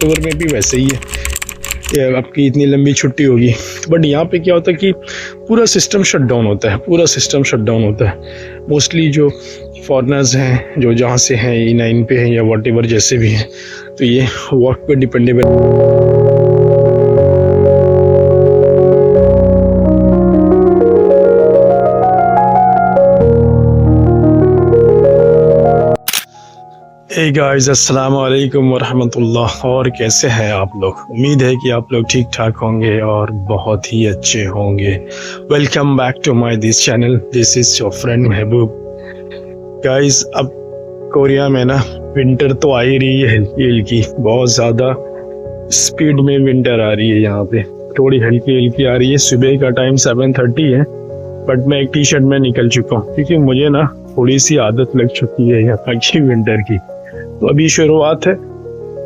अक्टूबर में भी वैसे ही है, आपकी इतनी लंबी छुट्टी होगी। बट यहाँ पे क्या होता है कि पूरा सिस्टम शट डाउन होता है, पूरा सिस्टम शट डाउन होता है। मोस्टली जो फॉरेनर्स हैं, जो जहाँ से हैं, E9 पे हैं या व्हाटएवर जैसे भी हैं, तो ये वर्क पे डिपेंडेबल। हे गाइस, अस्सलाम वालेकुम वरहमतुल्लाह। और कैसे हैं आप लोग? उम्मीद है कि आप लोग ठीक ठाक होंगे और बहुत ही अच्छे होंगे। Welcome back to my this channel, this is your friend Mehboob. Guys, अब कोरिया में ना विंटर तो आ ही रही है, हल्की हल्की, बहुत ज़्यादा स्पीड में विंटर आ रही है। यहाँ पे थोड़ी हल्की हल्की आ रही है। सुबह का टाइम 7:30 है, बट मैं एक टी शर्ट में निकल चुका हूँ क्योंकि मुझे ना थोड़ी सी आदत लग चुकी है यहाँ की विंटर की। तो अभी शुरुआत है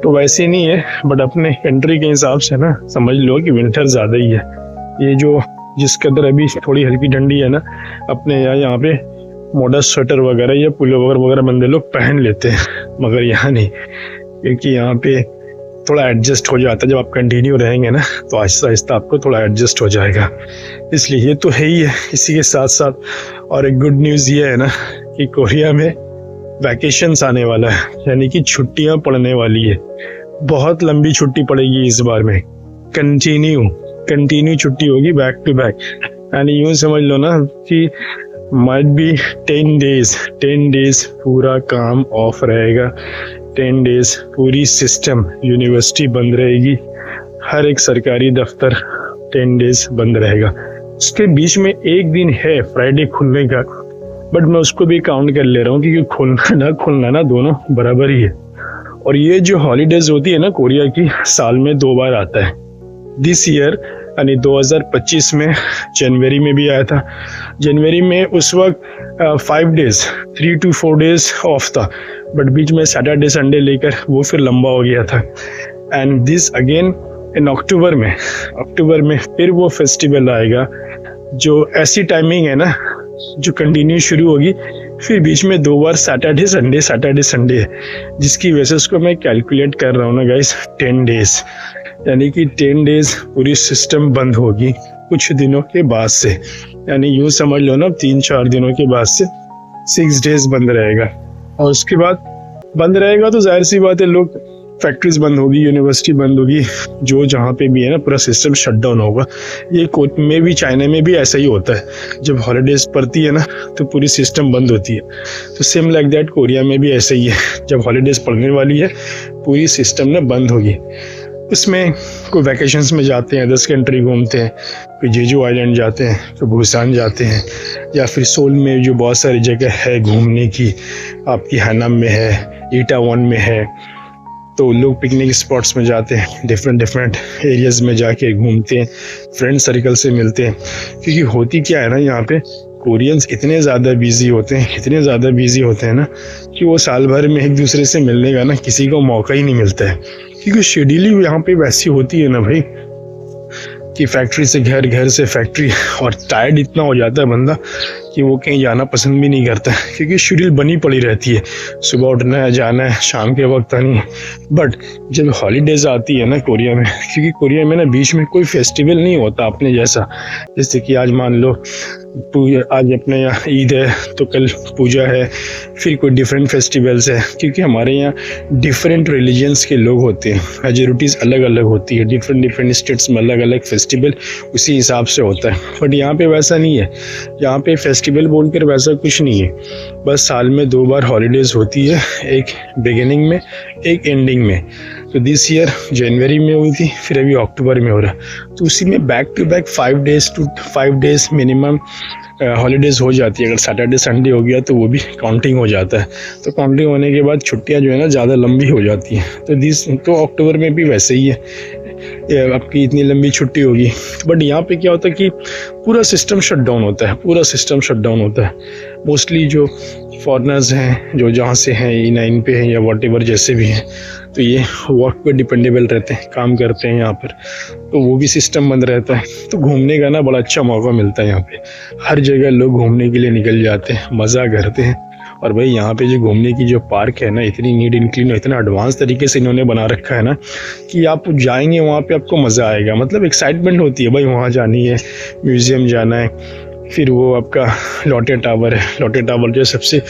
तो वैसे नहीं है, बट अपने कंट्री के हिसाब से ना समझ लो कि विंटर ज़्यादा ही है। ये जो जिस कदर अभी थोड़ी हल्की ठंडी है ना, अपने यहाँ पे मोटा स्वेटर वगैरह या पुलोवर वगैरह बंदे लोग पहन लेते हैं, मगर यहाँ नहीं, क्योंकि यहाँ पे थोड़ा एडजस्ट हो जाता है। जब आप कंटिन्यू रहेंगे ना तो आहिस्ता आहिस्ता आपको थोड़ा एडजस्ट हो जाएगा। इसलिए ये तो है ही है। इसी के साथ साथ और एक गुड न्यूज़ ये है ना कि कोरिया में वैकेशंस आने वाला है, यानी कि छुट्टियां पड़ने वाली है। बहुत लंबी छुट्टी पड़ेगी इस बार में, कंटिन्यू छुट्टी होगी, बैक टू बैक। यानी यूँ समझ लो ना कि माइट बी 10 डेज पूरा काम ऑफ रहेगा। 10 डेज पूरी सिस्टम, यूनिवर्सिटी बंद रहेगी, हर एक सरकारी दफ्तर 10 डेज बंद रहेगा। उसके बीच में एक दिन है फ्राइडे खुलने का, बट मैं उसको भी काउंट कर ले रहा हूँ क्योंकि खुलना ना दोनों बराबर ही है। और ये जो हॉलीडेज होती है ना कोरिया की, साल में 2 बार आता है। दिस ईयर यानी 2025 में जनवरी में भी आया था। जनवरी में उस वक्त 5 डेज 3 to 4 डेज ऑफ था, बट बीच में सैटरडे संडे लेकर वो फिर लंबा हो गया था। एंड दिस अगेन इन अक्टूबर में फिर वो फेस्टिवल आएगा, जो ऐसी टाइमिंग है ना जो कंटिन्यू शुरू होगी, फिर बीच में 2 बार सैटरडे संडे है, जिसकी वजह से उसको मैं कैलकुलेट कर रहा हूँ ना गाइस, 10 डेज, यानी कि 10 डेज पूरी सिस्टम बंद होगी कुछ दिनों के बाद से। यानी यूँ समझ लो ना 3-4 दिनों के बाद से 6 डेज बंद रहेगा। और उसके बाद बंद रहेगा तो जाहिर सी बात है, लोग फैक्ट्रीज बंद होगी, यूनिवर्सिटी बंद होगी, जो जहाँ पे भी है ना पूरा सिस्टम शट डाउन होगा। ये में भी, चाइना में भी ऐसा ही होता है। जब हॉलीडेज पड़ती है ना तो पूरी सिस्टम बंद होती है। तो सेम लाइक दैट कोरिया में भी ऐसा ही है। जब हॉलीडेज पड़ने वाली है पूरी सिस्टम ना बंद होगी। उसमें कोई वैकेशंस में जाते हैं, 10 कंट्री घूमते हैं, कोई जेजू आइलैंड जाते हैं, तो बुसान जाते हैं, या फिर सोल में जो बहुत सारी जगह है घूमने की, आपकी हैनम में है, ईटावन में है, तो लोग पिकनिक स्पॉट्स में जाते हैं, डिफरेंट एरियाज़ में जाके घूमते हैं, फ्रेंड सर्कल से मिलते हैं। क्योंकि होती क्या है ना, यहाँ पे कोरियंस इतने ज़्यादा बिजी होते हैं ना कि वो साल भर में एक दूसरे से मिलने का ना किसी को मौका ही नहीं मिलता है। क्योंकि शेड्यूल ही यहाँ पे वैसी होती है ना भाई कि फैक्ट्री से घर, घर से फैक्ट्री, और टायर्ड इतना हो जाता है बंदा कि वो कहीं जाना पसंद भी नहीं करता है, क्योंकि शेड्यूल बनी पड़ी रहती है। सुबह उठना है, जाना है, शाम के वक्त आनी है। बट जब हॉलीडेज आती है ना कोरिया में, क्योंकि कोरिया में ना बीच में कोई फेस्टिवल नहीं होता अपने जैसा। जैसे कि आज मान लो आज अपने यहाँ ईद है तो कल पूजा है, फिर कोई डिफरेंट फेस्टिवल्स है। क्योंकि हमारे यहाँ डिफरेंट रिलीजन्स के लोग होते हैं, मेजॉरिटीज़ अलग अलग होती है, डिफरेंट स्टेट्स में अलग अलग फेस्टिवल उसी हिसाब से होता है। बट यहाँ पे वैसा नहीं है। यहाँ पे फेस्टिवल बोलकर वैसा कुछ नहीं है। बस साल में 2 बार हॉलीडेज होती है, एक बिगिनिंग में, एक एंडिंग में। तो दिस ईयर जनवरी में हुई थी, फिर अभी अक्टूबर में हो रहा है। तो उसी में back to back 5 days minimum holidays हो जाती है। अगर सैटरडे संडे हो गया तो वो भी काउंटिंग हो जाता है। तो काउंटिंग होने के बाद छुट्टियां जो है ना ज़्यादा लंबी हो जाती हैं। तो अक्टूबर में भी वैसे ही है, आपकी इतनी लंबी छुट्टी होगी। बट यहाँ पे क्या होता है कि पूरा सिस्टम शट डाउन होता है। मोस्टली जो फॉरेनर्स हैं, जो जहाँ से हैं, E9 पे हैं या व्हाटएवर जैसे भी हैं, तो ये वर्क पे डिपेंडेबल रहते हैं, काम करते हैं यहाँ पर, तो वो भी सिस्टम बंद रहता है। तो घूमने का ना बड़ा अच्छा मौका मिलता है यहाँ पे। हर जगह लोग घूमने के लिए निकल जाते हैं, मज़ा करते हैं। और भाई यहाँ पे जो घूमने की जो पार्क है ना, इतनी नीट एंड क्लीन, इतना एडवांस तरीके से इन्होंने बना रखा है ना कि आप जाएंगे वहाँ पे आपको मज़ा आएगा। मतलब एक्साइटमेंट होती है भाई, वहाँ जानी है, म्यूज़ियम जाना है। फिर वो आपका लोटे टावर है। लोटे टावर जो सबसे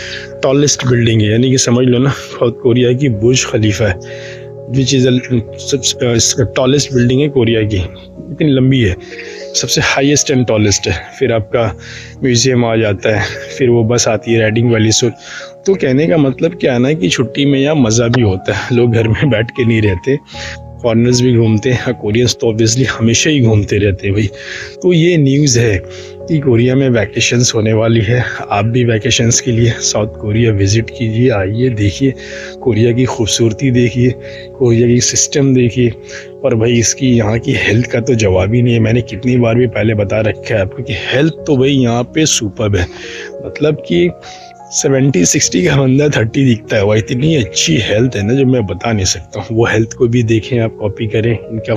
टॉलेस्ट बिल्डिंग है, यानी कि समझ लो ना साउथ कोरिया की बुर्ज खलीफा है, विच इज़ सबसे टॉलेस्ट बिल्डिंग है कोरिया की, इतनी लंबी है, सबसे हाईएस्ट एंड टॉलेस्ट है। फिर आपका म्यूज़ियम आ जाता है, फिर वो बस आती है राइडिंग वाली। सो तो कहने का मतलब क्या है ना कि छुट्टी में यहाँ मज़ा भी होता है, लोग घर में बैठ के नहीं रहते, फॉरेनर्स भी घूमते हैं, कोरियंस तो ऑब्वियसली हमेशा ही घूमते रहते हैं भाई। तो ये न्यूज़ है कि कोरिया में वैकेशंस होने वाली है। आप भी वैकेशंस के लिए साउथ कोरिया विज़िट कीजिए, आइए, देखिए कोरिया की खूबसूरती, देखिए कोरिया की सिस्टम देखिए। और भाई इसकी यहाँ की हेल्थ का तो जवाब ही नहीं है। मैंने कितनी बार भी पहले बता रखा है आपको कि हेल्थ तो भाई यहाँ पे सुपर्ब है। मतलब कि 70-60 का बंदा 30 दिखता है, वह इतनी अच्छी हेल्थ है ना जो मैं बता नहीं सकता हूँ। वो हेल्थ को भी देखें, आप कॉपी करें, इनका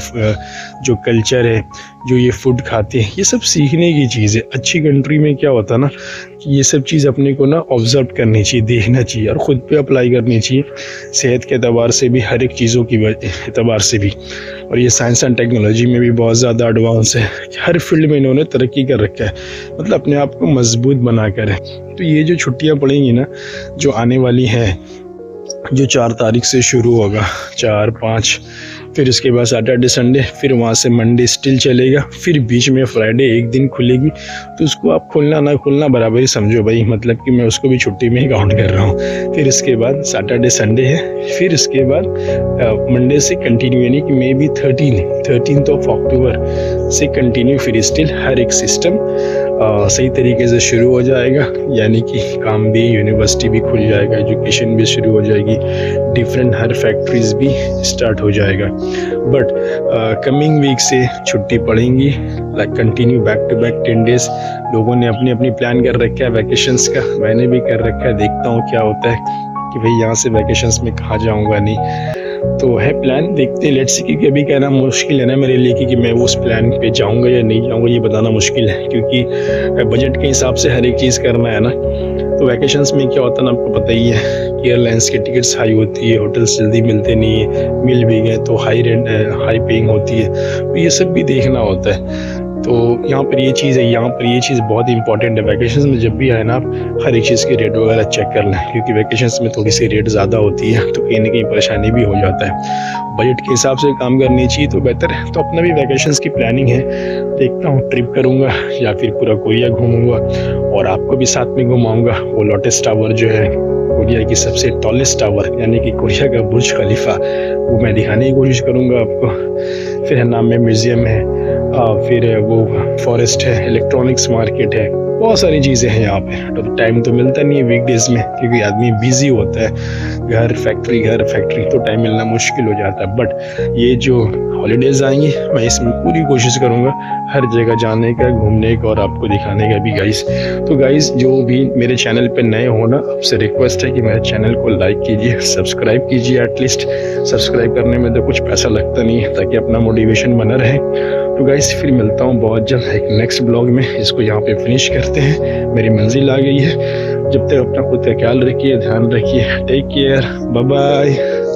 जो कल्चर है, जो ये फूड खाते हैं, ये सब सीखने की चीज़ है। अच्छी कंट्री में क्या होता है ना कि ये सब चीज़ अपने को ना ऑब्जर्व करनी चाहिए, देखना चाहिए और ख़ुद पे अप्लाई करनी चाहिए, सेहत के एतबार से भी, हर एक चीज़ों की एतबार से भी। और ये साइंस एंड टेक्नोलॉजी में भी बहुत ज़्यादा एडवांस है, हर फील्ड में इन्होंने तरक्की कर रखा है, मतलब अपने आप को मजबूत बना कर है। तो ये जो छुट्टियाँ पड़ेंगी ना जो आने वाली हैं, जो 4 तारीख से शुरू होगा, 4, 5, फिर इसके बाद सैटरडे संडे, फिर वहाँ से मंडे स्टिल चलेगा, फिर बीच में फ्राइडे एक दिन खुलेगी। तो उसको आप खुलना ना खुलना बराबर ही समझो भाई, मतलब कि मैं उसको भी छुट्टी में ही काउंट कर रहा हूँ। फिर इसके बाद सैटरडे संडे है, फिर इसके बाद मंडे से कंटिन्यू, यानी कि मे बी 13 ऑफ अक्टूबर से कंटिन्यू, फिर स्टिल हर एक सिस्टम सही तरीके से शुरू हो जाएगा। यानी कि काम भी, यूनिवर्सिटी भी खुल जाएगा, एजुकेशन भी शुरू हो जाएगी, डिफरेंट हर फैक्ट्रीज भी स्टार्ट हो जाएगा। बट कमिंग वीक से छुट्टी पड़ेंगी, like continue back to back 10 days. लोगों ने अपनी अपनी प्लान कर रखा है वैकेशंस का, मैंने भी कर रखा है, देखता हूँ क्या होता है कि भाई यहाँ से वैकेशंस में कहाँ जाऊँगा। नहीं तो है प्लान, देखते हैं, लेट्स सी। क्योंकि अभी कहना मुश्किल है ना मेरे लिए कि मैं उस प्लान पे जाऊँगा या नहीं जाऊँगा, ये बताना मुश्किल है, क्योंकि बजट के हिसाब से हर एक चीज़ करना है ना। तो वैकेशंस में क्या होता है ना, आपको पता ही है कि एयरलाइंस की टिकट्स हाई होती है, होटल्स जल्दी मिलते नहीं है, मिल भी गए तो हाई रेंट, हाई पेइंग होती है। तो ये सब भी देखना होता है। तो यहाँ पर ये चीज़ है, यहाँ पर ये चीज़ बहुत इंपॉर्टेंट है। वैकेशंस में जब भी आए ना, आप हर एक चीज़ की रेट वगैरह चेक कर लें, क्योंकि वैकेशंस में थोड़ी सी रेट ज़्यादा होती है, तो कहीं ना कहीं परेशानी भी हो जाता है। बजट के हिसाब से काम करनी चाहिए तो बेहतर है। तो अपना भी वैकेशंस की प्लानिंग है, देखता हूँ ट्रिप करूँगा या फिर पूरा कोरिया घूमूंगा और आपको भी साथ में घुमाऊँगा। वो लोटस टावर जो है कोरिया की सबसे टॉलेस्ट टावर, यानी कि कोरिया का बुर्ज खलीफा, वो मैं दिखाने की कोशिश करूँगा आपको। फिर नाम में म्यूज़ियम है, फिर वो फॉरेस्ट है, इलेक्ट्रॉनिक्स मार्केट है, बहुत सारी चीज़ें हैं यहाँ पे। तो टाइम तो मिलता नहीं है वीकडेज़ में, क्योंकि आदमी बिजी होता है, घर फैक्ट्री, तो टाइम मिलना मुश्किल हो जाता है। बट ये जो हॉलीडेज़ आएंगी, मैं इसमें पूरी कोशिश करूँगा हर जगह जाने का, घूमने का और आपको दिखाने का भी गाइस। तो गाइस जो भी मेरे चैनल पे नए हो ना, आपसे रिक्वेस्ट है कि मेरे चैनल को लाइक कीजिए, सब्सक्राइब कीजिए। एटलीस्ट सब्सक्राइब करने में तो कुछ पैसा लगता नहीं है, ताकि अपना मोटिवेशन बना रहे। तो गाइस फिर मिलता हूँ बहुत जल्द एक नेक्स्ट ब्लॉग में। इसको यहाँ पे फिनिश करते हैं, मेरी मंजिल आ गई है। जब तक अपना खुद का ख्याल रखिए, ध्यान रखिए, टेक केयर, बाय बाय।